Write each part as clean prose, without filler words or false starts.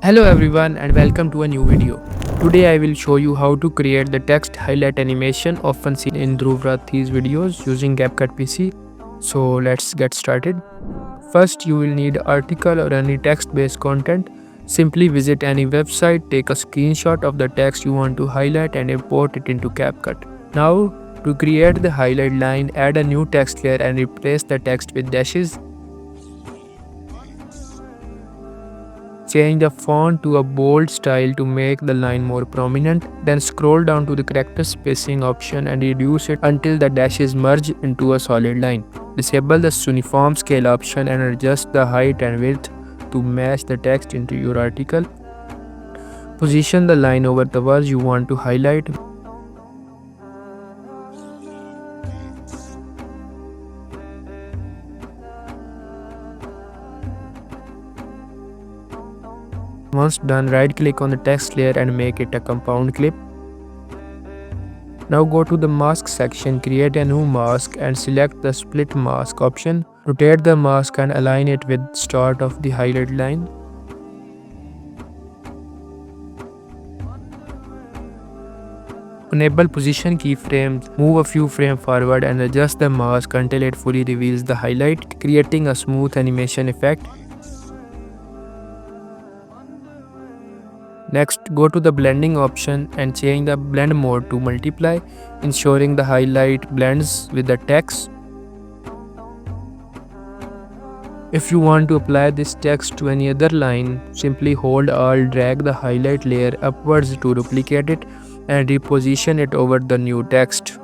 Hello everyone and welcome to a new video. Today I will show you how to create the text highlight animation often seen in Dhruv Rathee's videos using CapCut PC. So let's get started. First you will need article or any text based content. Simply visit any website, take a screenshot of the text you want to highlight and import it into CapCut. Now to create the highlight line, add a new text layer and replace the text with dashes. Change the font to a bold style to make the line more prominent. Then scroll down to the character spacing option and reduce it until the dashes merge into a solid line. Disable the uniform scale option and adjust the height and width to match the text into your article. Position the line over the words you want to highlight. Once done, right click on the text layer and make it a compound clip. Now go to the mask section, create a new mask and select the split mask option. Rotate the mask and align it with start of the highlight line. Enable position keyframes, move a few frames forward and adjust the mask until it fully reveals the highlight, creating a smooth animation effect. Next, go to the blending option and change the blend mode to multiply, ensuring the highlight blends with the text. If you want to apply this text to any other line, simply hold Alt, drag the highlight layer upwards to duplicate it and reposition it over the new text.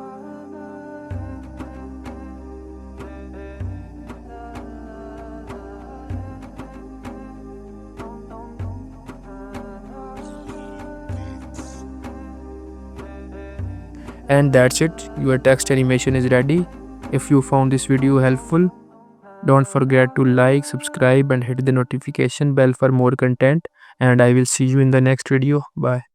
And that's it, your text animation is ready. If you found this video helpful, don't forget to like, subscribe and hit the notification bell for more content, and I will see you in the next video. Bye.